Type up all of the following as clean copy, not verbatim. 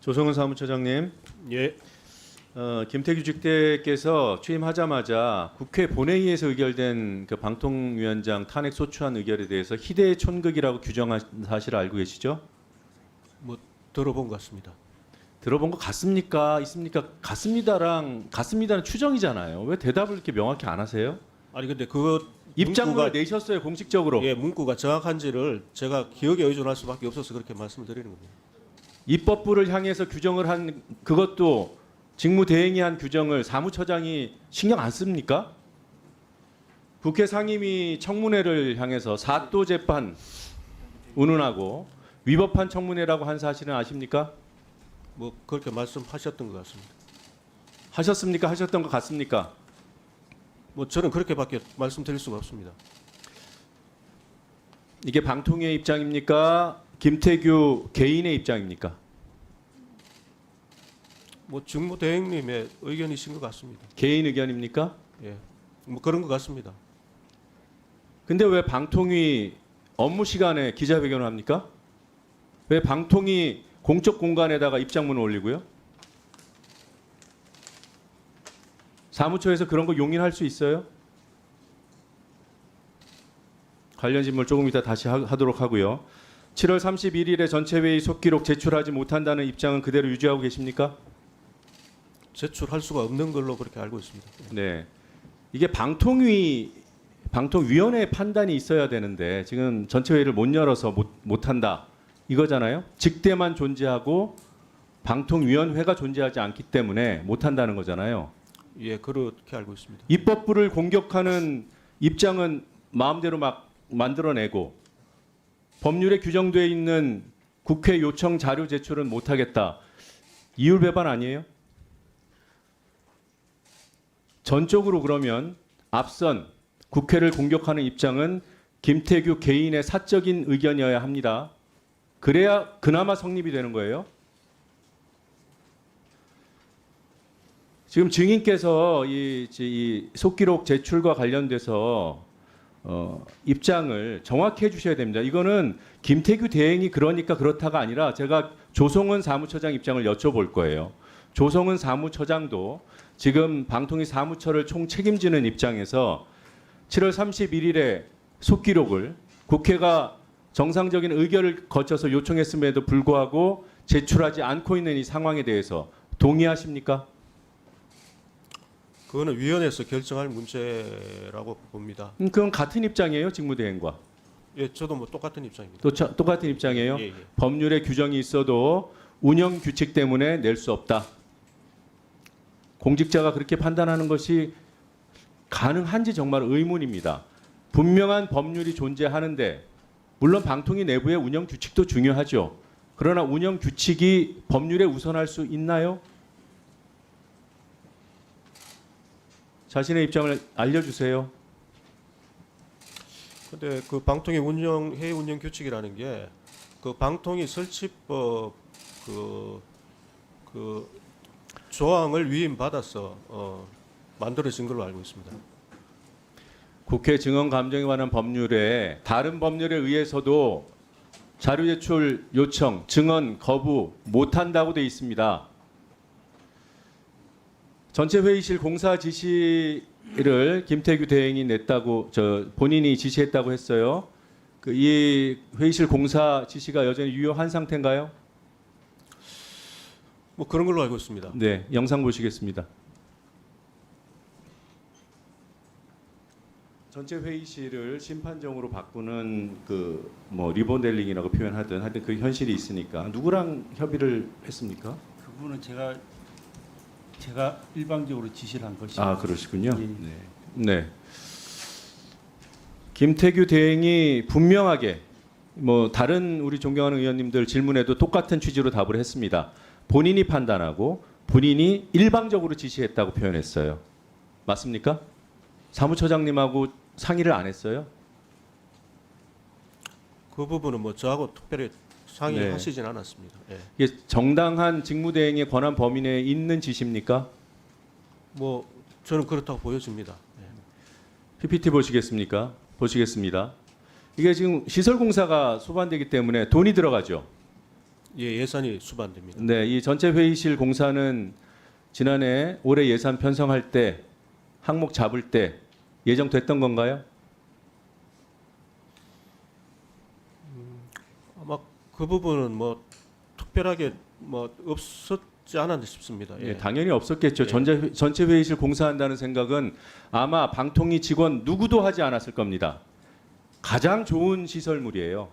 조성은 사무처장님, 예. 김태규 직대께서 취임하자마자 국회 본회의에서 의결된 그 방통위원장 탄핵 소추안 의결에 대해서 희대의 촌극이라고 규정한 사실 알고 계시죠? 뭐 들어본 것 같습니다. 들어본 거 같습니까? 있습니까? 같습니다는 추정이잖아요. 왜 대답을 이렇게 명확히 안 하세요? 아니 근데 그 입장문을 내셨어요, 공식적으로. 예, 문구가 정확한지를 제가 기억에 의존할 수밖에 없어서 그렇게 말씀을 드리는 겁니다. 입법부를 향해서 규정을 한 그것도 직무대행이 한 규정을 사무처장이 신경 안 씁니까? 국회 상임위 청문회를 향해서 사또 재판 운운하고 위법한 청문회라고 한 사실은 아십니까? 뭐 그렇게 말씀하셨던 것 같습니다. 하셨습니까? 하셨던 것 같습니까? 뭐 저는 그렇게밖에 말씀드릴 수가 없습니다. 이게 방통위의 입장입니까? 김태규 개인의 입장입니까? 뭐 직무대행님의 의견이신 것 같습니다. 개인 의견입니까? 예, 뭐 그런 것 같습니다. 근데 왜 방통위 업무 시간에 기자회견을 합니까? 왜 방통위 공적 공간에다가 입장문을 올리고요? 사무처에서 그런 거 용인할 수 있어요? 관련 질문 조금 이따 다시 하도록 하고요. 7월 31일에 전체 회의 속기록 제출하지 못한다는 입장은 그대로 유지하고 계십니까? 제출할 수가 없는 걸로 그렇게 알고 있습니다. 네. 이게 방통위원회의 판단이 있어야 되는데 지금 전체 회의를 못 열어서 못한다 이거잖아요. 직대만 존재하고 방통위원회가 존재하지 않기 때문에 못한다는 거잖아요. 예, 그렇게 알고 있습니다. 입법부를 공격하는 입장은 마음대로 막 만들어내고 법률에 규정되어 있는 국회 요청 자료 제출은 못하겠다. 이율배반 아니에요? 전적으로 그러면 앞선 국회를 공격하는 입장은 김태규 개인의 사적인 의견이어야 합니다. 그래야 그나마 성립이 되는 거예요. 지금 증인께서 이 속기록 제출과 관련돼서 입장을 정확히 해주셔야 됩니다. 이거는 김태규 대행이 그러니까 그렇다가 아니라 제가 조성은 사무처장 입장을 여쭤볼 거예요. 조성은 사무처장도 지금 방통위 사무처를 총 책임지는 입장에서 7월 31일에 속기록을 국회가 정상적인 의결을 거쳐서 요청했음에도 불구하고 제출하지 않고 있는 이 상황에 대해서 동의하십니까? 그거는 위원회에서 결정할 문제라고 봅니다. 그건 같은 입장이에요, 직무대행과. 예, 저도 뭐 똑같은 입장입니다. 똑같은 입장이에요. 예, 예. 법률에 규정이 있어도 운영 규칙 때문에 낼 수 없다. 공직자가 그렇게 판단하는 것이 가능한지 정말 의문입니다. 분명한 법률이 존재하는데 물론 방통위 내부의 운영 규칙도 중요하죠. 그러나 운영 규칙이 법률에 우선할 수 있나요? 자신의 입장을 알려주세요. 근데 그 방통위 운영 회의 운영 규칙이라는 게 그 방통위 설치법 그 조항을 위임받아서 만들어진 걸로 알고 있습니다. 국회 증언 감정에 관한 법률에 다른 법률에 의해서도 자료 제출 요청, 증언 거부 못한다고 돼 있습니다. 전체 회의실 공사 지시를 김태규 대행이 냈다고 본인이 지시했다고 했어요. 이 회의실 공사 지시가 여전히 유효한 상태인가요? 뭐 그런 걸로 알고 있습니다. 네, 영상 보시겠습니다. 전체 회의실을 심판정으로 바꾸는 리모델링이라고 표현하든 하여튼 그 현실이 있으니까 누구랑 협의를 했습니까? 그분은 제가 일방적으로 지시를 한 것이죠. 아, 그러시군요. 예. 네. 네. 김태규 대행이 분명하게 다른 우리 존경하는 의원님들 질문에도 똑같은 취지로 답을 했습니다. 본인이 판단하고 본인이 일방적으로 지시했다고 표현했어요. 맞습니까? 사무처장님하고 상의를 안 했어요? 그 부분은 뭐 저하고 특별히 상의하시진 않았습니다. 예. 이게 정당한 직무대행의 권한 범위 내에 있는 지시입니까? 뭐 저는 그렇다고 보여집니다. 예. PPT 보시겠습니까? 보시겠습니다. 이게 지금 시설공사가 소반되기 때문에 돈이 들어가죠. 예, 예산이 수반됩니다. 네, 이 전체 회의실 공사는 지난해 올해 예산 편성할 때 항목 잡을 때 예정됐던 건가요? 아마 그 부분은 뭐 특별하게 뭐 없었지 않았나 싶습니다. 예, 예. 당연히 없었겠죠. 예. 전체 회의실 공사한다는 생각은 아마 방통위 직원 누구도 하지 않았을 겁니다. 가장 좋은 시설물이에요.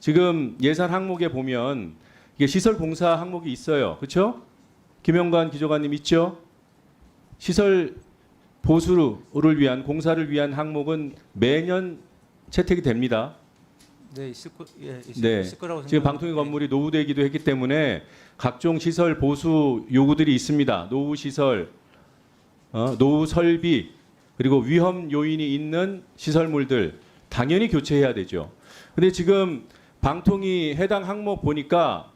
지금 예산 항목에 보면 이게 시설 공사 항목이 있어요. 그렇죠? 김영관 기조관님 있죠? 시설 보수를 위한 공사를 위한 항목은 매년 채택이 됩니다. 네, 있을 거, 예, 네. 있을 거라고 지금 생각합니다. 방통위 건물이 노후되기도 했기 때문에 각종 시설 보수 요구들이 있습니다. 노후 시설, 노후 설비 그리고 위험 요인이 있는 시설물들 당연히 교체해야 되죠. 근데 지금 방통위 해당 항목 보니까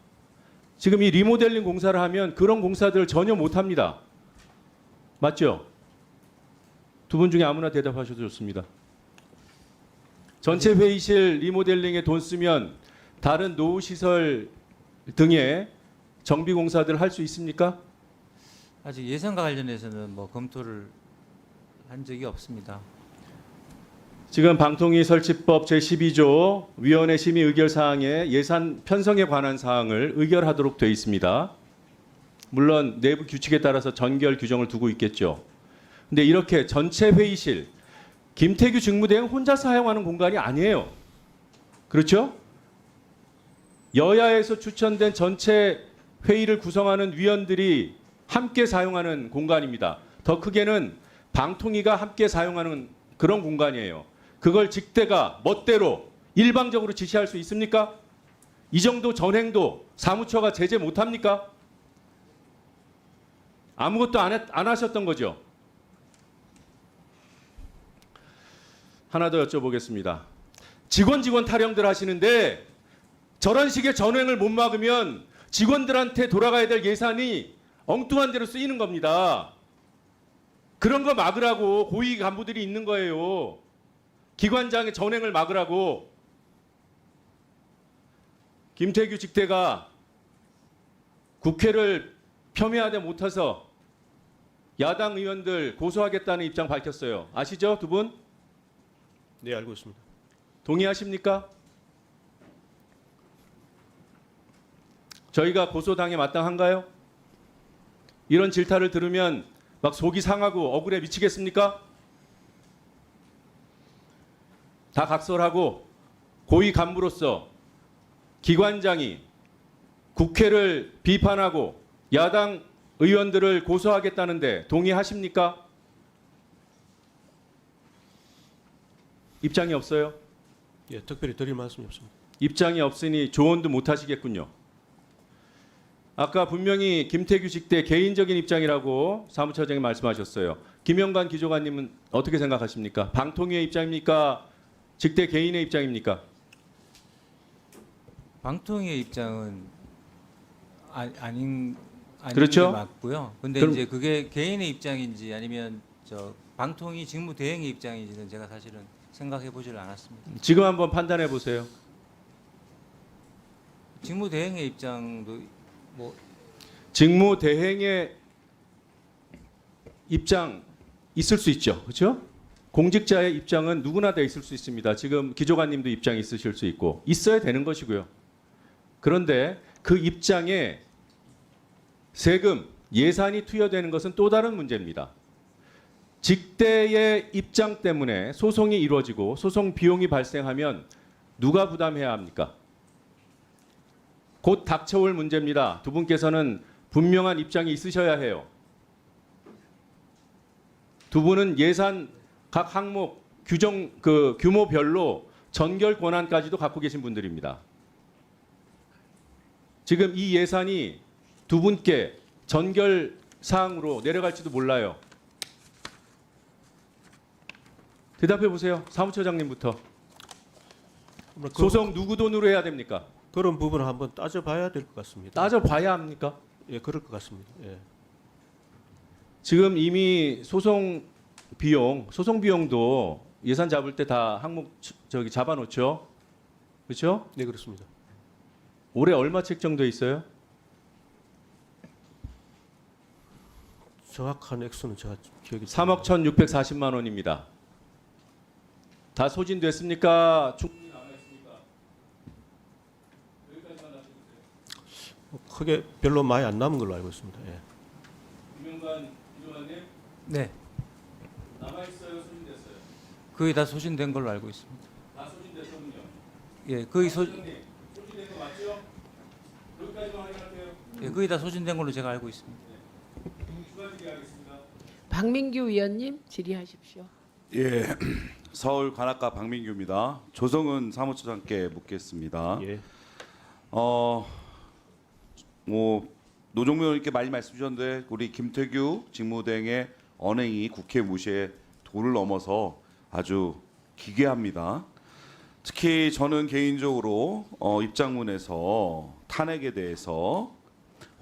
지금 이 리모델링 공사를 하면 그런 공사들을 전혀 못 합니다. 맞죠? 두 분 중에 아무나 대답하셔도 좋습니다. 전체 회의실 리모델링에 돈 쓰면 다른 노후 시설 등의 정비 공사들 할 수 있습니까? 아직 예산과 관련해서는 뭐 검토를 한 적이 없습니다. 지금 방통위 설치법 제12조 위원회 심의 의결 사항에 예산 편성에 관한 사항을 의결하도록 되어 있습니다. 물론 내부 규칙에 따라서 전결 규정을 두고 있겠죠. 근데 이렇게 전체 회의실 김태규 직무대행 혼자 사용하는 공간이 아니에요. 그렇죠? 여야에서 추천된 전체 회의를 구성하는 위원들이 함께 사용하는 공간입니다. 더 크게는 방통위가 함께 사용하는 그런 공간이에요. 그걸 직대가 멋대로 일방적으로 지시할 수 있습니까? 이 정도 전행도 사무처가 제재 못합니까? 아무것도 안 하셨던 거죠. 하나 더 여쭤보겠습니다. 직원 타령들 하시는데 저런 식의 전횡을 못 막으면 직원들한테 돌아가야 될 예산이 엉뚱한 데로 쓰이는 겁니다. 그런 거 막으라고 고위 간부들이 있는 거예요. 기관장의 전횡을 막으라고. 김태규 직대가 국회를 폄훼하지 못해서 야당 의원들 고소하겠다는 입장 밝혔어요. 아시죠, 두 분? 네, 알고 있습니다. 동의하십니까? 저희가 고소당해 마땅한가요? 이런 질타를 들으면 막 속이 상하고 억울해 미치겠습니까? 다 각설하고 고위 간부로서 기관장이 국회를 비판하고 야당 의원들을 고소하겠다는데 동의하십니까? 입장이 없어요? 예, 특별히 드릴 말씀이 없습니다. 입장이 없으니 조언도 못 하시겠군요. 아까 분명히 김태규 직대 개인적인 입장이라고 사무처장이 말씀하셨어요. 김영관 기조관님은 어떻게 생각하십니까? 방통위의 입장입니까? 직대 개인의 입장입니까? 방통위의 입장은 아닌 그렇죠? 게 맞고요. 근데 그럼- 이제 그게 개인의 입장인지 아니면 저 방통위 직무 대행의 입장인지는 제가 사실은 생각해 보지를 않았습니다. 지금 한번 판단해 보세요. 직무 대행의 입장도 뭐 직무 대행의 입장 있을 수 있죠. 그렇죠? 공직자의 입장은 누구나 다 있을 수 있습니다. 지금 기조관님도 입장이 있으실 수 있고 있어야 되는 것이고요. 그런데 그 입장에 세금, 예산이 투여되는 것은 또 다른 문제입니다. 직대의 입장 때문에 소송이 이루어지고 소송 비용이 발생하면 누가 부담해야 합니까? 곧 닥쳐올 문제입니다. 두 분께서는 분명한 입장이 있으셔야 해요. 두 분은 예산 각 항목 규정 그 규모별로 전결 권한까지도 갖고 계신 분들입니다. 지금 이 예산이 두 분께 전결 사항으로 내려갈지도 몰라요. 대답해 보세요. 사무처장님부터. 소송 누구 돈으로 해야 됩니까? 그런 부분을 한번 따져봐야 될 것 같습니다. 따져봐야 합니까? 예, 그럴 것 같습니다. 예. 지금 이미 소송 비용도 예산 잡을 때 다 항목 저기 잡아놓죠. 그렇죠? 네, 그렇습니다. 올해 얼마 책정돼 있어요? 정확한 액수는 제가 기억이 3억 1,640만 원입니다. 다 소진됐습니까? 충분히 남아 있습니까? 여기까지만 하시면 크게 별로 많이 안 남은 걸로 알고 있습니다. 예. 돼요. 김영관 의원님 네, 남아 있어요, 소진됐어요? 거의 다 소진된 걸로 알고 있습니다. 다 소진됐거든요. 예, 거의 소진된 거 맞죠? 여기까지만 확인할게요. 예, 거의 다 소진된 걸로 제가 알고 있습니다. 추가 질의하겠습니다. 박민규 위원님 질의하십시오. 예, 서울 관악가 박민규입니다. 조성은 사무처장께 묻겠습니다. 예. 뭐 노종면 의원님께 많이 말씀 주셨는데 우리 김태규 직무대행의 언행이 국회 무시에 도를 넘어서 아주 기괴합니다. 특히 저는 개인적으로 입장문에서 탄핵에 대해서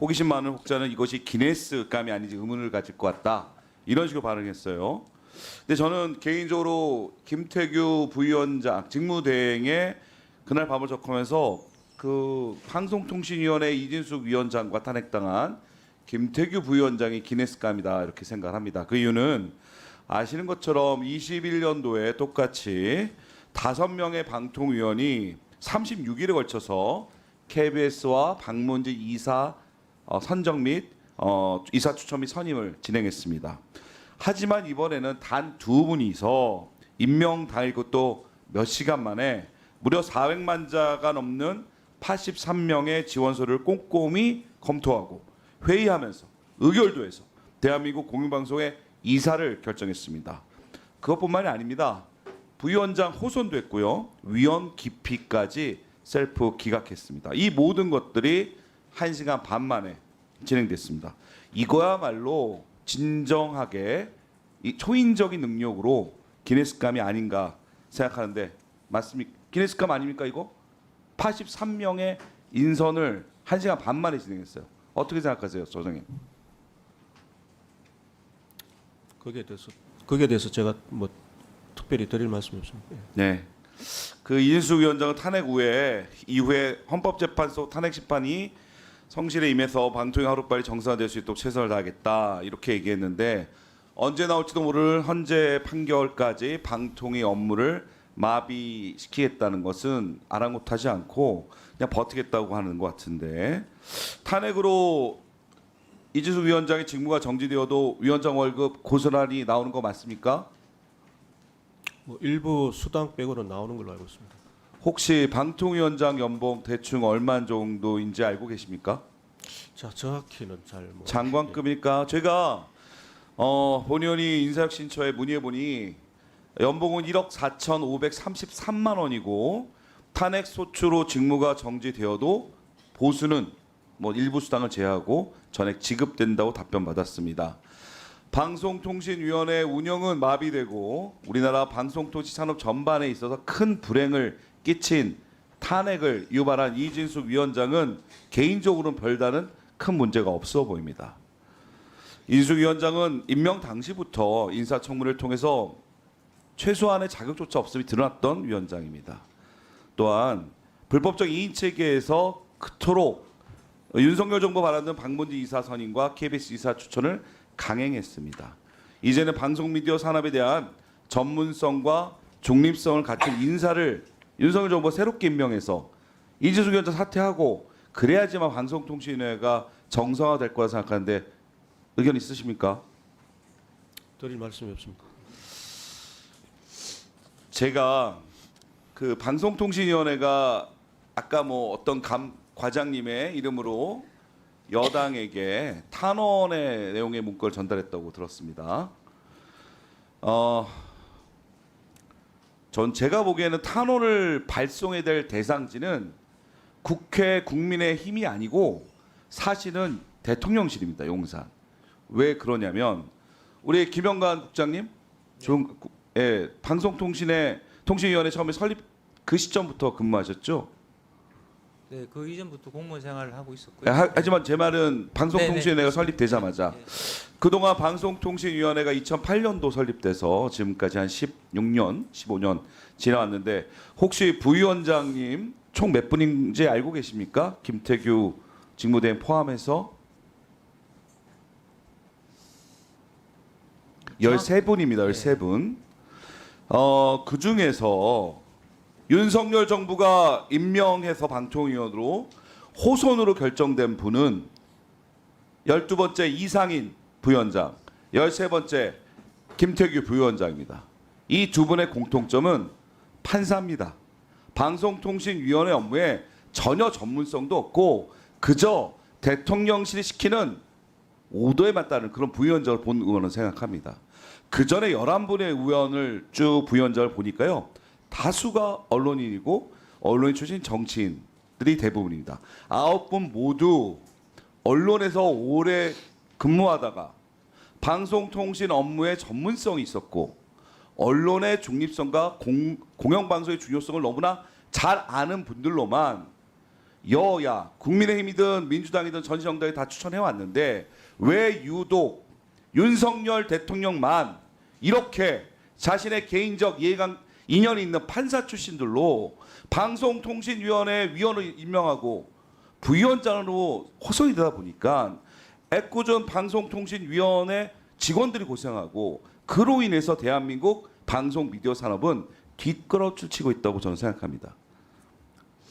호기심 많은 혹자는 이것이 기네스감이 아닌지 의문을 가질 것 같다 이런 식으로 발언했어요. 근데 저는 개인적으로 김태규 부위원장 직무대행의 그날 밤을 적하면서 그 방송통신위원회 이진숙 위원장과 탄핵당한 김태규 부위원장이 기네스감이다 이렇게 생각합니다. 그 이유는 아시는 것처럼 21년도에 똑같이 5명의 방통위원이 36일에 걸쳐서 KBS와 방문진 이사 선정 및 이사 추천 및 선임을 진행했습니다. 하지만 이번에는 단 2분이서 임명 당일 것도 몇 시간 만에 무려 400만 자가 넘는 83명의 지원서를 꼼꼼히 검토하고 회의하면서 의결도 해서 대한민국 공영방송의 이사를 결정했습니다. 그것뿐만이 아닙니다. 부위원장 호선도 했고요. 위원 기피까지 셀프 기각했습니다. 이 모든 것들이 1시간 반 만에 진행됐습니다. 이거야말로 진정하게 이 초인적인 능력으로 기네스감이 아닌가 생각하는데 맞습니까? 기네스감 아닙니까 이거? 83명의 인선을 1시간 반 만에 진행했어요. 어떻게 생각하세요, 조정님? 거기에 대해서 제가 뭐 특별히 드릴 말씀이 없습니다. 예. 네. 그 이진숙 위원장은 탄핵 이후에 헌법재판소 탄핵 심판이 성실에 임해서 방통위 하루빨리 정상화될 수 있도록 최선을 다하겠다 이렇게 얘기했는데 언제 나올지도 모를 헌재 판결까지 방통위 업무를 마비시키겠다는 것은 아랑곳하지 않고 그냥 버티겠다고 하는 것 같은데 탄핵으로 이진숙 위원장의 직무가 정지되어도 위원장 월급 고스란히 나오는 거 맞습니까? 뭐 일부 수당 빼고는 나오는 걸로 알고 있습니다. 혹시 방통위원장 연봉 대충 얼마 정도인지 알고 계십니까? 자, 정확히는 잘 뭐. 장관급이니까 제가 본 의원이 인사혁신처에 문의해 보니 연봉은 1억 4,533만 원이고 탄핵 소추로 직무가 정지되어도 보수는 뭐 일부 수당을 제외하고 전액 지급된다고 답변받았습니다. 방송통신위원회 운영은 마비되고 우리나라 방송통신 산업 전반에 있어서 큰 불행을 끼친 탄핵을 유발한 이진숙 위원장은 개인적으로는 별다른 큰 문제가 없어 보입니다. 이진숙 위원장은 임명 당시부터 인사청문회를 통해서 최소한의 자격조차 없음이 드러났던 위원장입니다. 또한 불법적 이인체계에서 그토록 윤석열 정부 바라는 방문진 이사 선임과 KBS 이사 추천을 강행했습니다. 이제는 방송미디어 산업에 대한 전문성과 중립성을 갖춘 인사를 윤석열 정부가 새롭게 임명해서 이진숙 위원장 사퇴하고 그래야지만 방송통신위가 정상화될 거라 생각하는데 의견 있으십니까? 드릴 말씀이 없습니다. 제가 그 방송통신위원회가 아까 뭐 어떤 과장님의 이름으로 여당에게 탄원의 내용의 문구를 전달했다고 들었습니다. 전 제가 보기에는 탄원을 발송해야 될 대상지는 국회 국민의힘이 아니고 사실은 대통령실입니다. 용산. 왜 그러냐면 우리 김영관 국장님, 통신위원회 처음에 설립 그 시점부터 근무하셨죠? 네, 그 이전부터 공무원 생활을 하고 있었고요. 하지만 제 말은 방송통신위원회가 설립되자마자 네. 그동안 방송통신위원회가 2008년도 설립돼서 지금까지 한 16년, 15년 지나왔는데 혹시 부위원장님 총 몇 분인지 알고 계십니까? 김태규 직무대행 포함해서 13분입니다. 13분. 그 중에서 윤석열 정부가 임명해서 방통위원으로 호선으로 결정된 분은 12번째 이상인 부위원장, 13번째 김태규 부위원장입니다. 이 두 분의 공통점은 판사입니다. 방송통신위원회 업무에 전혀 전문성도 없고 그저 대통령실이 시키는 오도에 맞다는 그런 부위원장을 본 의원은 생각합니다. 그 전에 11분의 의원을 쭉 부위원장을 보니까요. 다수가 언론인이고 언론인 출신 정치인들이 대부분입니다. 9분 모두 언론에서 오래 근무하다가 방송통신 업무에 전문성이 있었고 언론의 중립성과 공영방송의 중요성을 너무나 잘 아는 분들로만 여야, 국민의힘이든 민주당이든 전시정당이 다 추천해왔는데 왜 유독 윤석열 대통령만 이렇게 자신의 개인적 인연이 있는 판사 출신들로 방송통신위원회 위원을 임명하고 부위원장으로 호송이 되다 보니까 애꿎은 방송통신위원회 직원들이 고생하고 그로 인해서 대한민국 방송 미디어 산업은 뒷걸음질 치고 있다고 저는 생각합니다.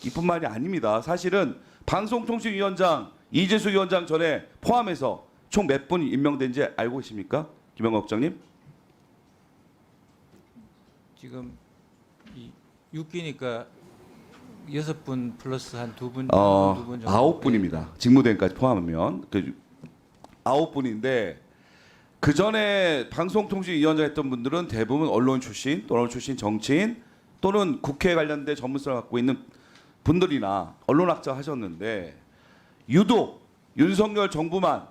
이뿐만이 아닙니다. 사실은 방송통신위원장 이진숙 위원장 전에 포함해서 총 몇 분 임명된지 알고 계십니까? 김영광 국장님? 지금 6기니까 6분 플러스 한 2분, 2분 정도. 9분입니다. 직무대행까지 포함하면 9분인데 그 전에 방송통신위원장 했던 분들은 대부분 언론 출신, 또 언론 출신 정치인 또는 국회에 관련된 전문성을 갖고 있는 분들이나 언론학자 하셨는데 유독 윤석열 정부만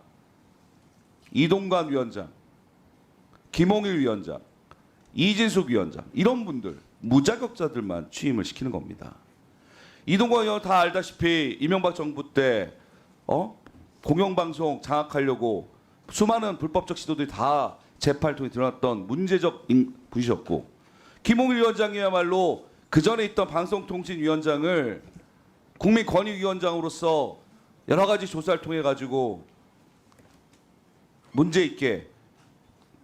이동관 위원장, 김홍일 위원장, 이진숙 위원장 이런 분들 무자격자들만 취임을 시키는 겁니다. 이동관 의원 다 알다시피 이명박 정부 때 공영방송 장악하려고 수많은 불법적 시도들이 다 재판을 통해 드러났던 문제적 분이셨고 김홍일 위원장이야말로 그 전에 있던 방송통신위원장을 국민권익위원장으로서 여러 가지 조사를 통해 가지고 문제 있게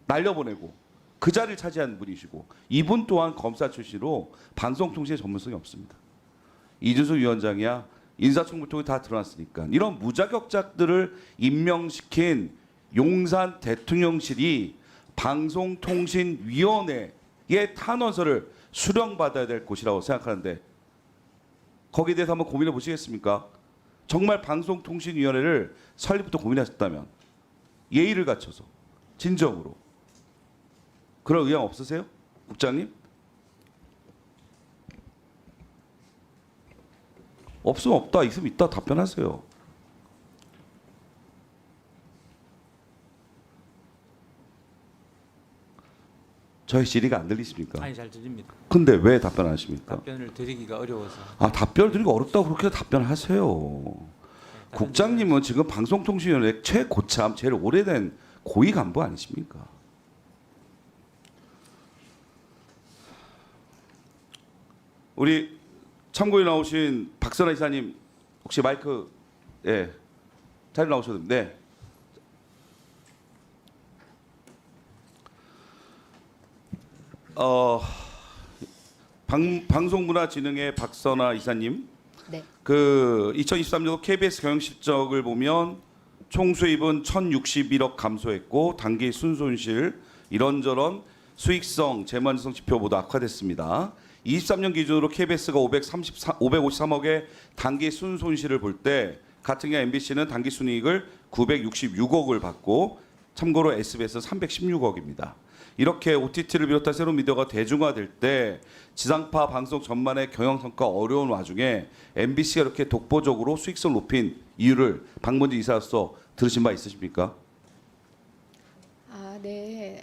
날려보내고 그 자리를 차지한 분이시고 이분 또한 검사 출신으로 방송통신의 전문성이 없습니다. 이준석 위원장이야 인사청문 통해 다 드러났으니까 이런 무자격자들을 임명시킨 용산 대통령실이 방송통신위원회의 탄원서를 수령받아야 될 곳이라고 생각하는데 거기에 대해서 한번 고민해 보시겠습니까? 정말 방송통신위원회를 설립부터 고민하셨다면 예의를 갖춰서 진정으로 그럴 의향 없으세요? 국장님? 없으면 없다, 있으면 있다 답변하세요. 저의 질의가 안 들리십니까? 아니 잘 들립니다. 근데 왜 답변 안 하십니까? 답변을 드리기가 어려워서. 답변 드리기 어렵다고 그렇게 답변하세요. 국장님은 지금 방송통신위원회 최고참 제일 오래된 고위 간부 아니십니까? 우리 참고에 나오신 박선아 이사님 혹시 마이크 자리 나오셔도 됩니다. 네. 방송문화진흥회 박선아 이사님. 네. 그 2023년 KBS 경영 실적을 보면 총 수입은 1,061억 감소했고 단기 순손실 이런저런 수익성, 재무안정성 지표 모두 악화됐습니다. 23년 기준으로 KBS가 553억의 단기 순손실을 볼 때 같은 게 MBC는 단기 순이익을 966억을 받고 참고로 SBS는 316억입니다. 이렇게 OTT를 비롯한 새로운 미디어가 대중화될 때 지상파 방송 전반의 경영 성과 어려운 와중에 MBC가 이렇게 독보적으로 수익성을 높인 이유를 박문진 이사로서 들으신 바 있으십니까? 네.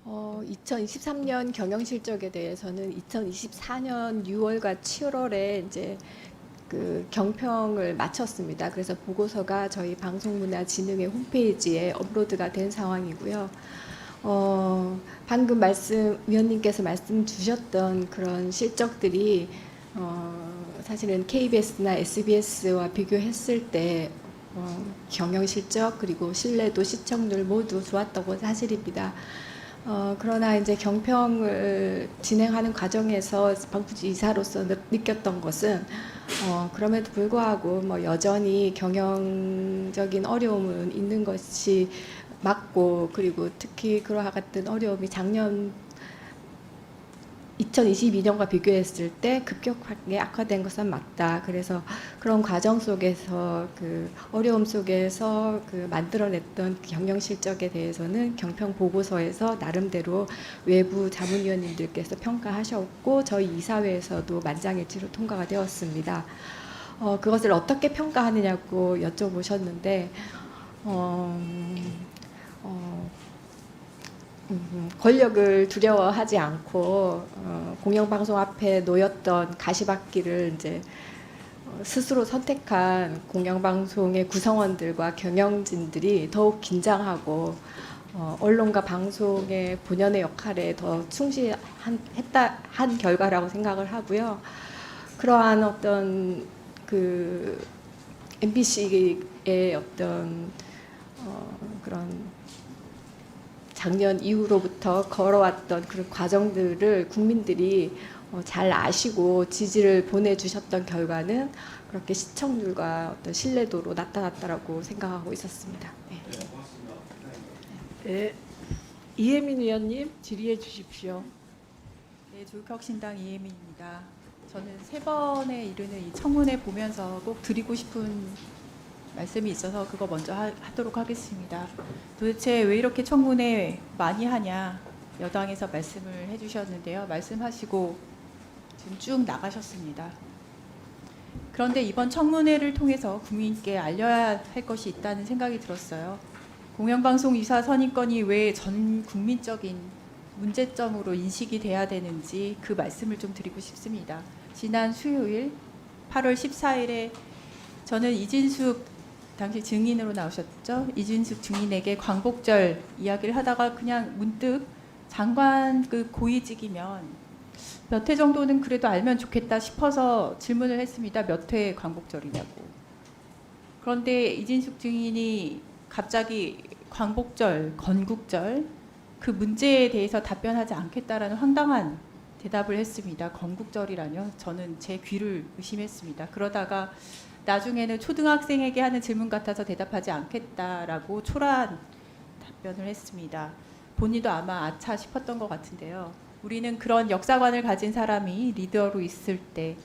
2023년 경영 실적에 대해서는 2024년 6월과 7월에 이제 그 경평을 마쳤습니다. 그래서 보고서가 저희 방송문화진흥회 홈페이지에 업로드가 된 상황이고요. 방금 위원님께서 말씀 주셨던 그런 실적들이 사실은 KBS나 SBS와 비교했을 때 경영 실적 그리고 신뢰도 시청률 모두 좋았다고 사실입니다. 그러나 이제 경평을 진행하는 과정에서 방부지 이사로서 느꼈던 것은 그럼에도 불구하고 뭐 여전히 경영적인 어려움은 있는 것이 맞고, 그리고 특히 그러한 같은 어려움이 작년 2022년과 비교했을 때 급격하게 악화된 것은 맞다. 그래서 그런 과정 속에서 그 어려움 속에서 그 만들어냈던 경영 실적에 대해서는 경평 보고서에서 나름대로 외부 자문위원님들께서 평가하셨고 저희 이사회에서도 만장일치로 통과가 되었습니다. 그것을 어떻게 평가하느냐고 여쭤보셨는데 권력을 두려워하지 않고 공영방송 앞에 놓였던 가시밭길을 이제 스스로 선택한 공영방송의 구성원들과 경영진들이 더욱 긴장하고 언론과 방송의 본연의 역할에 더 한 결과라고 생각을 하고요. 그러한 어떤 그 MBC의 어떤 그런 작년 이후로부터 걸어왔던 그런 과정들을 국민들이 잘 아시고 지지를 보내주셨던 결과는 그렇게 시청률과 어떤 신뢰도로 나타났다라고 생각하고 있었습니다. 네. 네. 이혜민 의원님 질의해 주십시오. 네, 조국혁신당 이혜민입니다. 저는 3번에 이르는 이 청문회 보면서 꼭 드리고 싶은 말씀이 있어서 그거 먼저 하도록 하겠습니다. 도대체 왜 이렇게 청문회 많이 하냐, 여당에서 말씀을 해주셨는데요. 말씀하시고 지금 쭉 나가셨습니다. 그런데 이번 청문회를 통해서 국민께 알려야 할 것이 있다는 생각이 들었어요. 공영방송 이사 선임권이 왜 전 국민적인 문제점으로 인식이 돼야 되는지 그 말씀을 좀 드리고 싶습니다. 지난 수요일 8월 14일에 저는 이진숙 당시 증인으로 나오셨죠. 이진숙 증인에게 광복절 이야기를 하다가 그냥 문득 장관 그 고위직이면 몇 회 정도는 그래도 알면 좋겠다 싶어서 질문을 했습니다. 몇 회 광복절이냐고. 그런데 이진숙 증인이 갑자기 광복절, 건국절 그 문제에 대해서 답변하지 않겠다라는 황당한 대답을 했습니다. 건국절이라뇨? 저는 제 귀를 의심했습니다. 그러다가 나중에는 초등학생에게 하는 질문 같아서 대답하지 않겠다라고 초라한 답변을 했습니다. 본인도 아마 아차 싶었던 것 같은데요. 우리는 그런 역사관을 가진 사람이 리더로 있을 때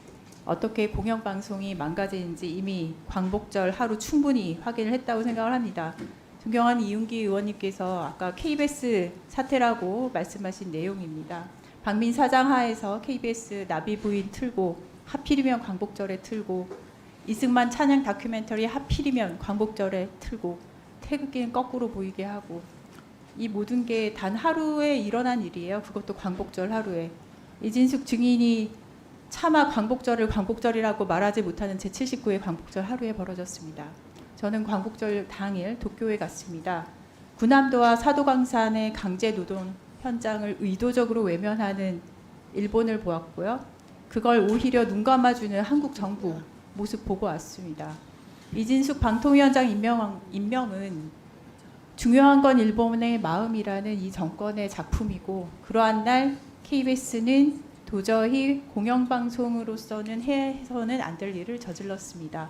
어떻게 공영방송이 망가지는지 이미 광복절 하루 충분히 확인을 했다고 생각을 합니다. 존경하는 이윤기 의원님께서 아까 KBS 사태라고 말씀하신 내용입니다. 박민 사장 하에서 KBS 나비 부인 틀고 하필이면 광복절에 틀고 이승만 찬양 다큐멘터리 하필이면 광복절에 틀고 태극기는 거꾸로 보이게 하고 이 모든 게 단 하루에 일어난 일이에요. 그것도 광복절 하루에. 이진숙 증인이 차마 광복절을 광복절이라고 말하지 못하는 제79회 광복절 하루에 벌어졌습니다. 저는 광복절 당일 도쿄에 갔습니다. 군함도와 사도강산의 강제노동 현장을 의도적으로 외면하는 일본을 보았고요. 그걸 오히려 눈 감아주는 한국 정부 모습 보고 왔습니다. 이진숙 방통위원장 임명은 중요한 건 일본의 마음이라는 이 정권의 작품이고, 그러한 날 KBS는 도저히 공영방송으로서는 해서는 안 될 일을 저질렀습니다.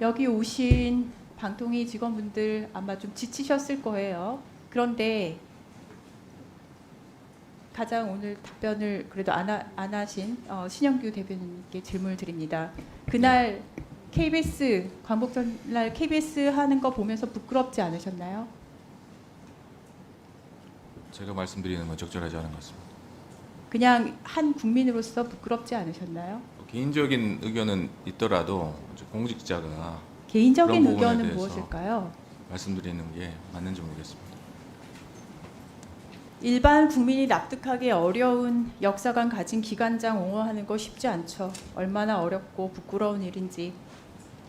여기 오신 방통위 직원분들 아마 좀 지치셨을 거예요. 그런데 가장 오늘 답변을 그래도 안 하신 신영규 대변인께 질문을 드립니다. 그날 KBS 광복절날 KBS 하는 거 보면서 부끄럽지 않으셨나요? 제가 말씀드리는 건 적절하지 않은 것 같습니다. 그냥 한 국민으로서 부끄럽지 않으셨나요? 개인적인 의견은 있더라도 공직자가 개인적인 그런 부분에 의견은 대해서 무엇일까요? 말씀드리는 게 맞는지 모르겠습니다. 일반 국민이 납득하기 어려운 역사관 가진 기관장 옹호하는 거 쉽지 않죠. 얼마나 어렵고 부끄러운 일인지.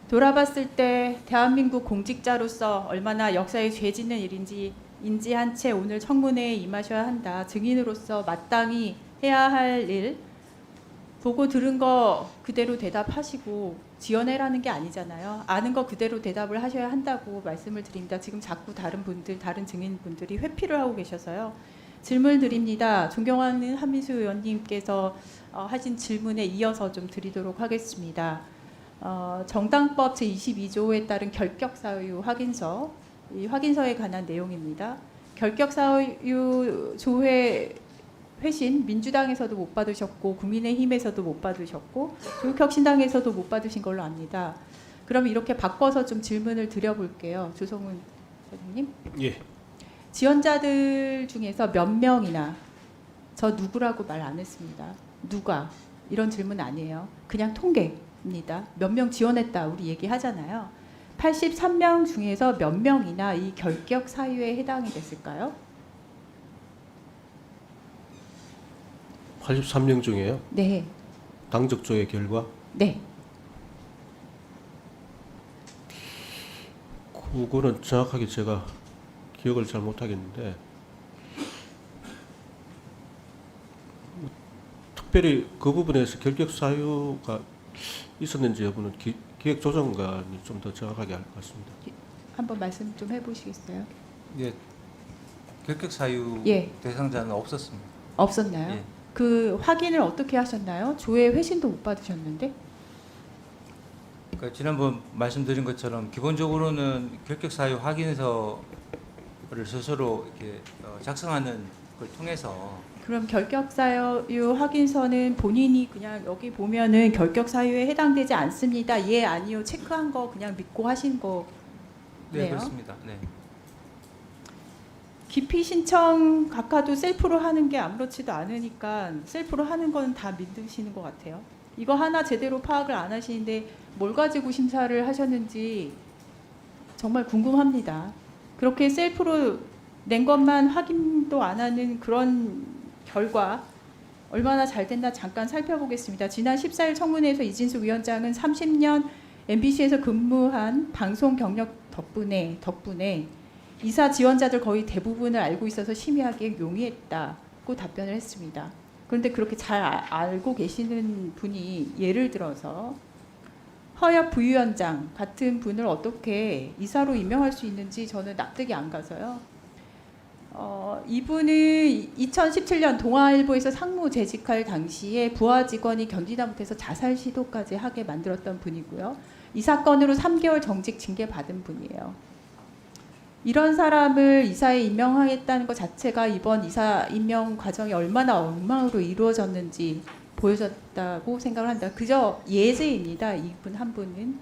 돌아봤을 때 대한민국 공직자로서 얼마나 역사에 죄 짓는 일인지 인지한 채 오늘 청문회에 임하셔야 한다. 증인으로서 마땅히 해야 할 일, 보고 들은 거 그대로 대답하시고 지어내라는 게 아니잖아요. 아는 거 그대로 대답을 하셔야 한다고 말씀을 드립니다. 지금 자꾸 다른 분들, 다른 증인분들이 회피를 하고 계셔서요. 질문 드립니다. 존경하는 한민수 의원님께서 하신 질문에 이어서 좀 드리도록 하겠습니다. 정당법 제22조에 따른 결격사유 확인서, 이 확인서에 관한 내용입니다. 결격사유 조회 회신 민주당에서도 못 받으셨고 국민의힘에서도 못 받으셨고 조국혁신당에서도 못 받으신 걸로 압니다. 그럼 이렇게 바꿔서 좀 질문을 드려볼게요. 조성훈 선생님. 예. 지원자들 중에서 몇 명이나 저 누구라고 말 안 했습니다. 누가 이런 질문 아니에요. 그냥 통계입니다. 몇 명 지원했다 우리 얘기하잖아요. 83명 중에서 몇 명이나 이 결격 사유에 해당이 됐을까요? 83명 중에요. 네. 당적 조회 결과 네. 그거는 정확하게 제가 기억을 잘 못하겠는데 특별히 그 부분에서 결격 사유가 있었는지 여부는 기획조정관이 좀 더 정확하게 알 것 같습니다. 한번 말씀 좀 해보시겠어요? 예, 결격 사유 예. 대상자는 없었습니다. 없었나요? 예. 그 확인을 어떻게 하셨나요? 조회 회신도 못 받으셨는데? 그러니까 지난번 말씀드린 것처럼 기본적으로는 결격 사유 확인서를 스스로 이렇게 작성하는 걸 통해서 그럼 결격 사유 확인서는 본인이 그냥 여기 보면은 결격 사유에 해당되지 않습니다. 예, 아니요 체크한 거 그냥 믿고 하신 거네요. 네, 그렇습니다. 네. 기피 신청 각하도 셀프로 하는 게 아무렇지도 않으니까 셀프로 하는 건 다 믿으시는 것 같아요. 이거 하나 제대로 파악을 안 하시는데 뭘 가지고 심사를 하셨는지 정말 궁금합니다. 그렇게 셀프로 낸 것만 확인도 안 하는 그런 결과 얼마나 잘 됐나 잠깐 살펴보겠습니다. 지난 14일 청문회에서 이진숙 위원장은 30년 MBC에서 근무한 방송 경력 덕분에 이사 지원자들 거의 대부분을 알고 있어서 심의하기에 용이했다고 답변을 했습니다. 그런데 그렇게 잘 알고 계시는 분이 예를 들어서 허엽 부위원장 같은 분을 어떻게 이사로 임명할 수 있는지 저는 납득이 안 가서요. 이분은 2017년 동아일보에서 상무 재직할 당시에 부하 직원이 견디다 못해서 자살 시도까지 하게 만들었던 분이고요. 이 사건으로 3개월 정직 징계 받은 분이에요. 이런 사람을 이사에 임명하겠다는 것 자체가 이번 이사 임명 과정이 얼마나 엉망으로 이루어졌는지 보여줬다고 생각을 합니다. 그저 예제입니다. 이분 한 분은.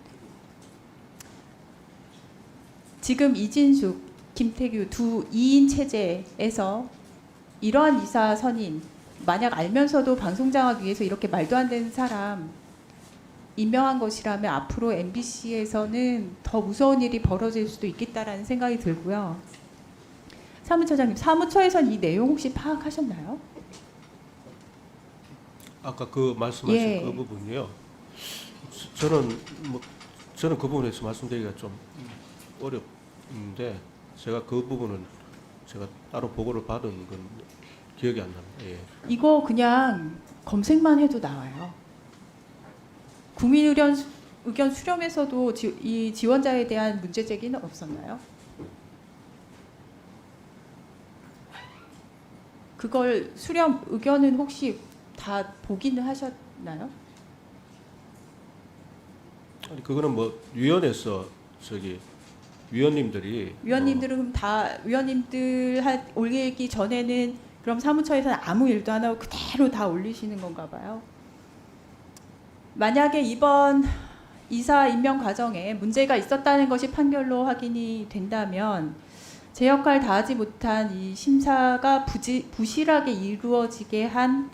지금 이진숙, 김태규 두 2인 체제에서 이러한 이사 선임, 만약 알면서도 방송장악 위해서 이렇게 말도 안 되는 사람 임명한 것이라면 앞으로 MBC에서는 더 무서운 일이 벌어질 수도 있겠다라는 생각이 들고요. 사무처장님, 사무처에선 이 내용 혹시 파악하셨나요? 아까 그 말씀하신 예. 그 부분이요. 저는 그 부분에서 말씀드리기가 좀 어렵는데 제가 그 부분은 제가 따로 보고를 받은 건 기억이 안 납니다. 예. 이거 그냥 검색만 해도 나와요. 국민 의견 수렴에서도 이 지원자에 대한 문제 제기는 없었나요? 그걸 수렴 의견은 혹시 다 보기는 하셨나요? 아니 그거는 뭐 위원회에서 위원님들이 위원님들은 그럼 다 위원님들 올리기 전에는 그럼 사무처에서는 아무 일도 안 하고 그대로 다 올리시는 건가 봐요. 만약에 이번 이사 임명 과정에 문제가 있었다는 것이 판결로 확인이 된다면 제 역할 다하지 못한 이 심사가 부실하게 이루어지게 한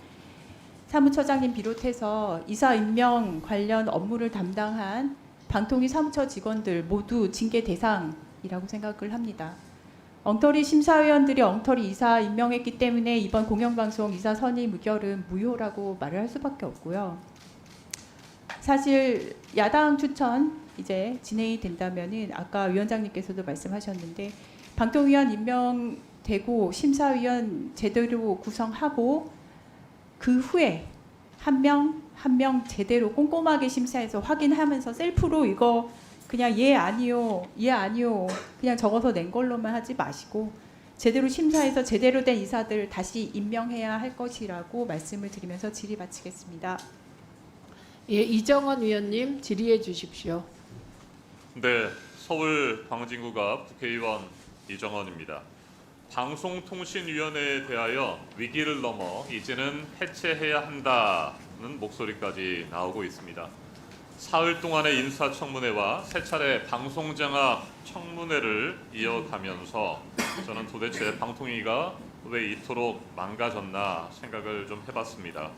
사무처장님 비롯해서 이사 임명 관련 업무를 담당한 방통위 사무처 직원들 모두 징계 대상이라고 생각을 합니다. 엉터리 심사위원들이 엉터리 이사 임명했기 때문에 이번 공영방송 이사 선임 의결은 무효라고 말을 할 수밖에 없고요. 사실 야당 추천 이제 진행이 된다면은 아까 위원장님께서도 말씀하셨는데 방통위원 임명되고 심사위원 제대로 구성하고 그 후에 한 명 한 명 제대로 꼼꼼하게 심사해서 확인하면서 셀프로 이거 그냥 예 아니요 그냥 적어서 낸 걸로만 하지 마시고 제대로 심사해서 제대로 된 이사들 다시 임명해야 할 것이라고 말씀을 드리면서 질의 마치겠습니다. 예, 이정원 위원님 질의해 주십시오. 네, 서울 광진구갑 국회의원 이정원입니다. 방송통신위원회에 대하여 위기를 넘어 이제는 해체해야 한다는 목소리까지 나오고 있습니다. 사흘 동안의 인사청문회와 세 차례 방송장악 청문회를 이어가면서 저는 도대체 방통위가 왜 이토록 망가졌나 생각을 좀 해봤습니다.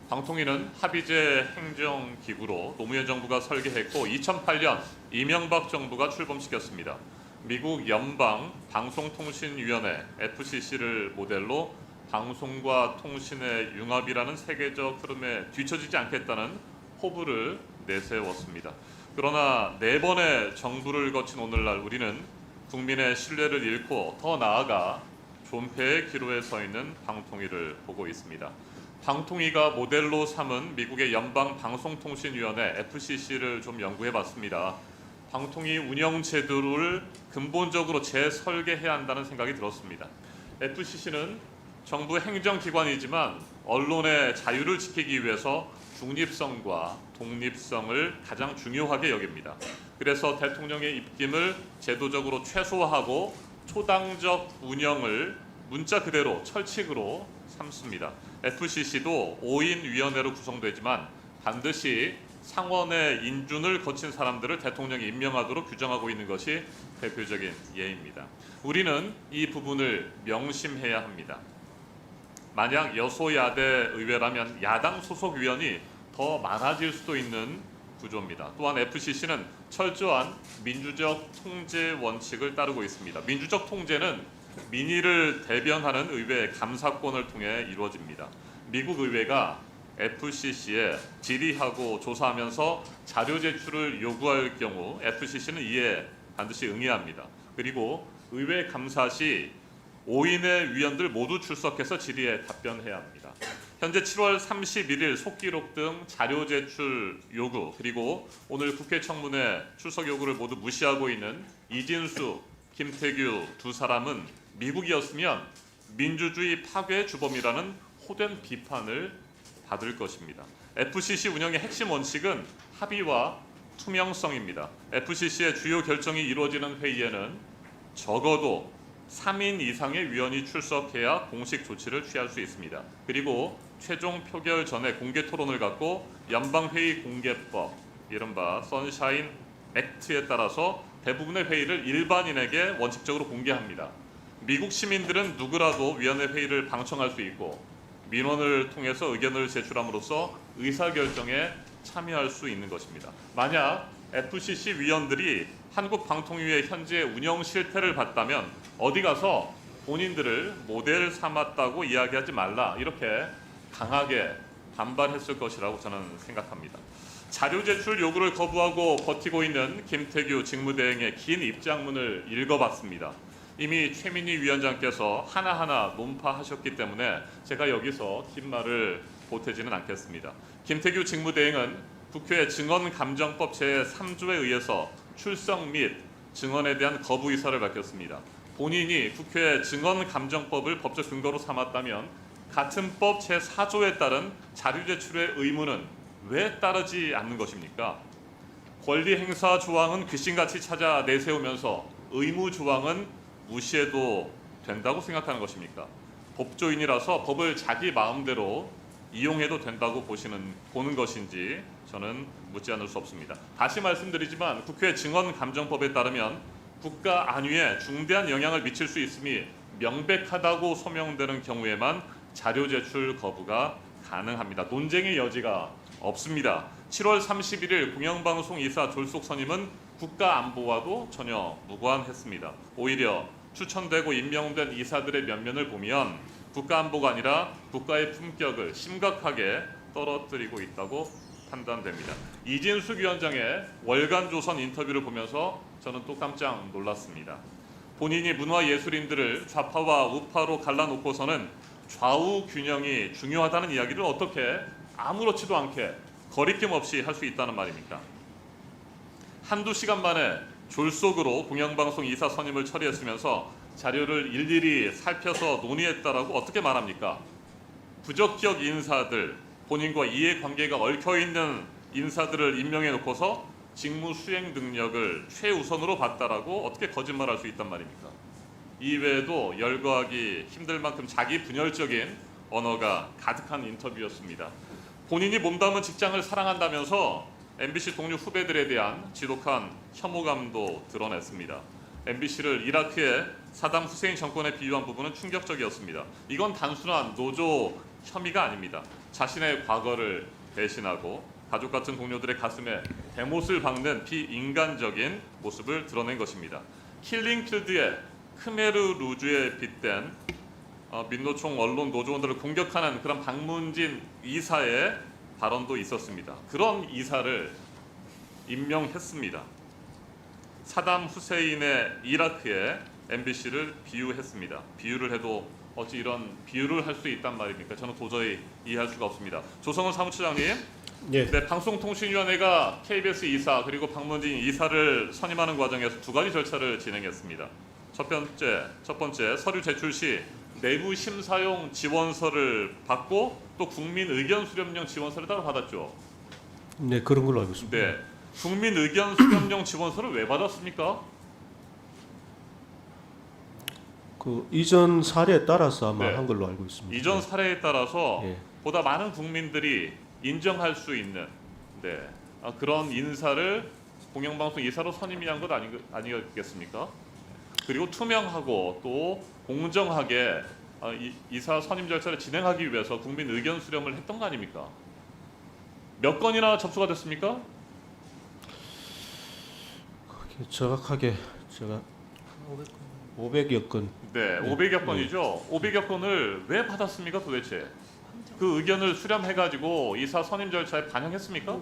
방통위는 합의제 행정기구로 노무현 정부가 설계했고 2008년 이명박 정부가 출범시켰습니다. 미국 연방 방송통신위원회 FCC를 모델로 방송과 통신의 융합이라는 세계적 흐름에 뒤처지지 않겠다는 포부를 내세웠습니다. 그러나 4번의 정부를 거친 오늘날 우리는 국민의 신뢰를 잃고 더 나아가 존폐의 기로에 서 있는 방통위를 보고 있습니다. 방통위가 모델로 삼은 미국의 연방방송통신위원회 FCC를 좀 연구해봤습니다. 방통위 운영 제도를 근본적으로 재설계해야 한다는 생각이 들었습니다. FCC는 정부 행정기관이지만 언론의 자유를 지키기 위해서 중립성과 독립성을 가장 중요하게 여깁니다. 그래서 대통령의 입김을 제도적으로 최소화하고 초당적 운영을 문자 그대로 철칙으로 삼습니다. FCC도 5인 위원회로 구성되지만 반드시 상원의 인준을 거친 사람들을 대통령이 임명하도록 규정하고 있는 것이 대표적인 예입니다. 우리는 이 부분을 명심해야 합니다. 만약 여소야대 의회라면 야당 소속 위원이 더 많아질 수도 있는 구조입니다. 또한 FCC는 철저한 민주적 통제 원칙을 따르고 있습니다. 민주적 통제는 민의를 대변하는 의회 감사권을 통해 이루어집니다. 미국 의회가 FCC에 질의하고 조사하면서 자료 제출을 요구할 경우 FCC는 이에 반드시 응해합니다. 그리고 의회 감사 시 5인의 위원들 모두 출석해서 질의에 답변해야 합니다. 현재 7월 31일 속기록 등 자료 제출 요구 그리고 오늘 국회 청문회 출석 요구를 모두 무시하고 있는 이진수, 김태규 두 사람은 미국이었으면 민주주의 파괴 주범이라는 호된 비판을 받을 것입니다. FCC 운영의 핵심 원칙은 합의와 투명성입니다. FCC의 주요 결정이 이루어지는 회의에는 적어도 3인 이상의 위원이 출석해야 공식 조치를 취할 수 있습니다. 그리고 최종 표결 전에 공개 토론을 갖고 연방회의 공개법, 이른바 선샤인 액트에 따라서 대부분의 회의를 일반인에게 원칙적으로 공개합니다. 미국 시민들은 누구라도 위원회 회의를 방청할 수 있고 민원을 통해서 의견을 제출함으로써 의사결정에 참여할 수 있는 것입니다. 만약 FCC 위원들이 한국방통위의 현재 운영 실태를 봤다면 어디 가서 본인들을 모델 삼았다고 이야기하지 말라 이렇게 강하게 반발했을 것이라고 저는 생각합니다. 자료 제출 요구를 거부하고 버티고 있는 김태규 직무대행의 긴 입장문을 읽어봤습니다. 이미 최민희 위원장께서 하나하나 논파하셨기 때문에 제가 여기서 긴 말을 보태지는 않겠습니다. 김태규 직무대행은 국회 증언감정법 제3조에 의해서 출석 및 증언에 대한 거부 의사를 밝혔습니다. 본인이 국회 증언감정법을 법적 근거로 삼았다면 같은 법 제4조에 따른 자료 제출의 의무는 왜 따르지 않는 것입니까? 권리 행사 조항은 귀신같이 찾아 내세우면서 의무 조항은 무시해도 된다고 생각하는 것입니까? 법조인이라서 법을 자기 마음대로 이용해도 된다고 보는 것인지 저는 묻지 않을 수 없습니다. 다시 말씀드리지만 국회 증언감정법에 따르면 국가 안위에 중대한 영향을 미칠 수 있음이 명백하다고 소명되는 경우에만 자료 제출 거부가 가능합니다. 논쟁의 여지가 없습니다. 7월 31일 공영방송 이사 졸속 선임은 국가안보와도 전혀 무관했습니다. 오히려 추천되고 임명된 이사들의 면면을 보면 국가안보가 아니라 국가의 품격을 심각하게 떨어뜨리고 있다고 판단됩니다. 이진숙 위원장의 월간 조선 인터뷰를 보면서 저는 또 깜짝 놀랐습니다. 본인이 문화예술인들을 좌파와 우파로 갈라놓고서는 좌우 균형이 중요하다는 이야기를 어떻게 아무렇지도 않게 거리낌 없이 할 수 있다는 말입니까? 한두 시간 만에 졸속으로 공영방송 이사 선임을 처리했으면서 자료를 일일이 살펴서 논의했다라고 어떻게 말합니까? 부적격 인사들, 본인과 이해관계가 얽혀있는 인사들을 임명해 놓고서 직무 수행 능력을 최우선으로 봤다라고 어떻게 거짓말할 수 있단 말입니까? 이외에도 열거하기 힘들 만큼 자기 분열적인 언어가 가득한 인터뷰였습니다. 본인이 몸담은 직장을 사랑한다면서 MBC 동료 후배들에 대한 지독한 혐오감도 드러냈습니다. MBC를 이라크의 사담 후세인 정권에 비유한 부분은 충격적이었습니다. 이건 단순한 노조 혐의가 아닙니다. 자신의 과거를 배신하고 가족 같은 동료들의 가슴에 대못을 박는 비인간적인 모습을 드러낸 것입니다. 킬링필드의 크메르 루즈에 빗댄 민노총 언론 노조원들을 공격하는 그런 박문진 이사의 발언도 있었습니다. 그런 이사를 임명했습니다. 사담 후세인의 이라크에 MBC를 비유했습니다. 비유를 해도 어찌 이런 비유를 할 수 있단 말입니까? 저는 도저히 이해할 수가 없습니다. 조성은 사무처장님, 네, 방송통신위원회가 KBS 이사 그리고 박문진 이사를 선임하는 과정에서 두 가지 절차를 진행했습니다. 첫 번째 서류 제출 시 내부 심사용 지원서를 받고 또 국민 의견 수렴용 지원서를 따로 받았죠. 네, 그런 걸로 알고 있습니다. 네, 국민 의견 수렴용 지원서를 왜 받았습니까? 그 이전 사례에 따라서 아마 네. 한 걸로 알고 있습니다. 이전 사례에 따라서 예. 보다 많은 국민들이 인정할 수 있는 그런 인사를 공영방송 이사로 선임한 것 아니겠습니까? 그리고 투명하고 또 공정하게 이사 선임 절차를 진행하기 위해서 국민 의견 수렴을 했던 거 아닙니까? 몇 건이나 접수가 됐습니까? 그게 정확하게 제가 500여 건. 네, 500여 건이죠. 500여 건을 왜 받았습니까 도대체? 그 의견을 수렴해가지고 이사 선임 절차에 반영했습니까?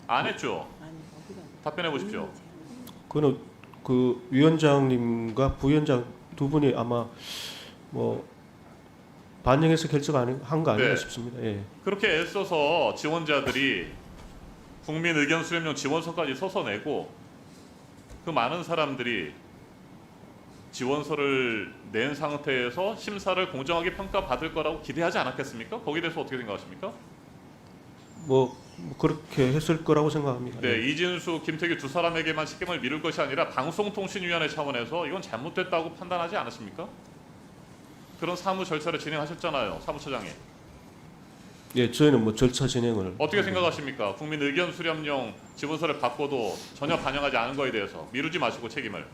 안 했죠. 답변해 보십시오. 그는 그 위원장님과 부위원장 두 분이 아마 뭐 반영해서 결정한 거 아닌가 네. 싶습니다. 예. 그렇게 애써서 지원자들이 국민 의견 수렴용 지원서까지 써서 내고 그 많은 사람들이 지원서를 낸 상태에서 심사를 공정하게 평가받을 거라고 기대하지 않았겠습니까? 거기에 대해서 어떻게 생각하십니까? 뭐 그렇게 했을 거라고 생각합니다. 네, 예. 이진수, 김태규 두 사람에게만 책임을 미룰 것이 아니라 방송통신위원회 차원에서 이건 잘못됐다고 판단하지 않으십니까? 그런 사무 절차를 진행하셨잖아요, 사무처장이. 예, 저희는 뭐 절차 진행을 어떻게 생각하십니까? 국민 의견 수렴용 지원서를 받고도 전혀 반영하지 않은 거에 대해서 미루지 마시고 책임을.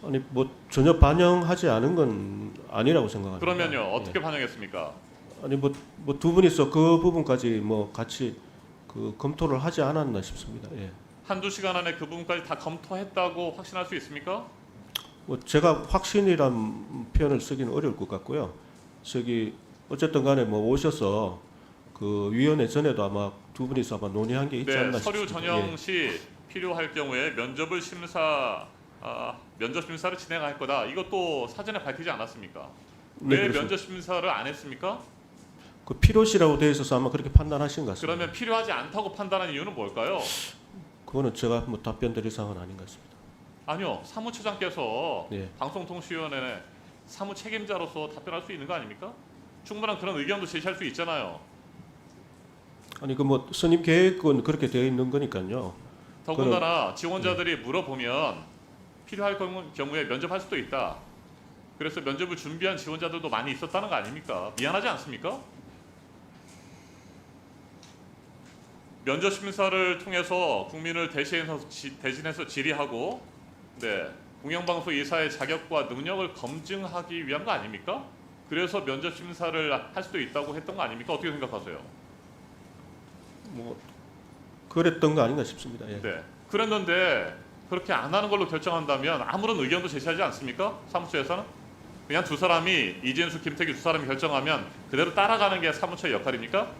아니 뭐 전혀 반영하지 않은 건 아니라고 생각합니다. 그러면요, 어떻게 예. 반영했습니까? 아니 뭐 두 분이서 그 부분까지 뭐 같이 그 검토를 하지 않았나 싶습니다. 예. 한두 시간 안에 그 부분까지 다 검토했다고 확신할 수 있습니까? 뭐 제가 확신이란 표현을 쓰기는 어려울 것 같고요. 저기 어쨌든 간에 뭐 오셔서 그 위원회 전에도 아마 두 분이서 아마 논의한 게 있지 네, 않나 서류 싶습니다. 전형 예. 시 필요할 경우에 면접 심사를 진행할 거다. 이것도 사전에 밝히지 않았습니까? 네, 왜 그렇습니다. 면접 심사를 안 했습니까? 그 필요시라고 되어 있어서 아마 그렇게 판단하신 것 같습니다. 그러면 필요하지 않다고 판단한 이유는 뭘까요? 그거는 제가 뭐 답변 드릴 사항은 아닌 것 같습니다. 아니요, 사무처장께서 네. 방송통신위원회 사무 책임자로서 답변할 수 있는 거 아닙니까? 충분한 그런 의견도 제시할 수 있잖아요. 아니 그 뭐 선임 계획은 그렇게 되어 있는 거니까요. 더군다나 지원자들이 물어보면 필요할 경우에 면접할 수도 있다. 그래서 면접을 준비한 지원자들도 많이 있었다는 거 아닙니까? 미안하지 않습니까? 면접 심사를 통해서 국민을 대신해서 질의하고 공영방송 이사의 자격과 능력을 검증하기 위한 거 아닙니까? 그래서 면접 심사를 할 수도 있다고 했던 거 아닙니까? 어떻게 생각하세요? 뭐 그랬던 거 아닌가 싶습니다. 예. 네. 그랬는데 그렇게 안 하는 걸로 결정한다면 아무런 의견도 제시하지 않습니까? 사무처에서는? 그냥 두 사람이 이진수, 김태규 두 사람이 결정하면 그대로 따라가는 게 사무처의 역할입니까?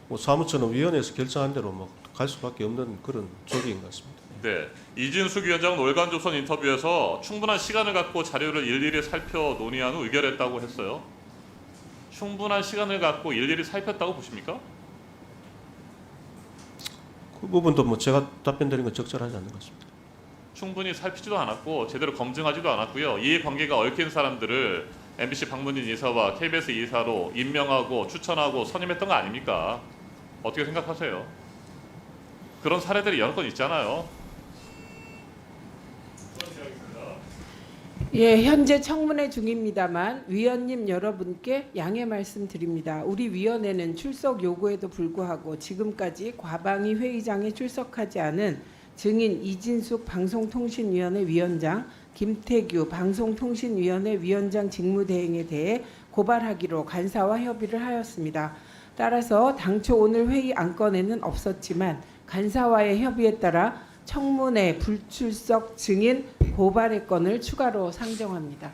뭐 사무처는 위원회에서 결정한 대로 뭐 갈 수밖에 없는 그런 조직인 것 같습니다. 네. 이진숙 위원장은 월간조선 인터뷰에서 충분한 시간을 갖고 자료를 일일이 살펴 논의한 후 의결했다고 했어요. 충분한 시간을 갖고 일일이 살폈다고 보십니까? 그 부분도 뭐 제가 답변 드린 건 적절하지 않는 것 같습니다. 충분히 살피지도 않았고 제대로 검증하지도 않았고요. 이해관계가 얽힌 사람들을 MBC 박문진 이사와 KBS 이사로 임명하고 추천하고 선임했던 거 아닙니까? 어떻게 생각하세요? 그런 사례들이 여러 건 있잖아요. 예, 현재 청문회 중입니다만 위원님 여러분께 양해 말씀드립니다. 우리 위원회는 출석 요구에도 불구하고 지금까지 과방위 회의장에 출석하지 않은 증인 이진숙 방송통신위원회 위원장, 김태규 방송통신위원회 위원장 직무대행에 대해 고발하기로 간사와 협의를 하였습니다. 따라서 당초 오늘 회의 안건에는 없었지만 간사와의 협의에 따라 청문회 불출석 증인 고발의 건을 추가로 상정합니다.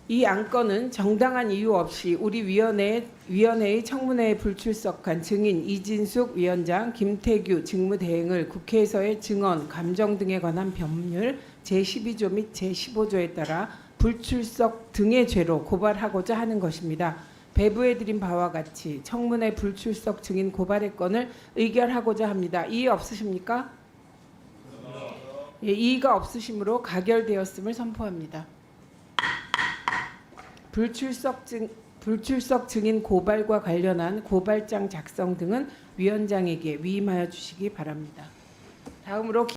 이 안건은 정당한 이유 없이 우리 위원회의 청문회에 불출석한 증인 이진숙 위원장, 김태규 직무대행을 국회에서의 증언, 감정 등에 관한 법률 제12조 및 제15조에 따라 불출석 등의 죄로 고발하고자 하는 것입니다. 배부해드린 바와 같이 청문회 불출석 증인 고발의 건을 의결하고자 합니다. 이의 없으십니까? 예, 이의가 없으시므로 가결되었음을 선포합니다. 불출석 증인 고발과 관련한 고발장 작성 등은 위원장에게 위임하여 주시기 바랍니다. 다음으로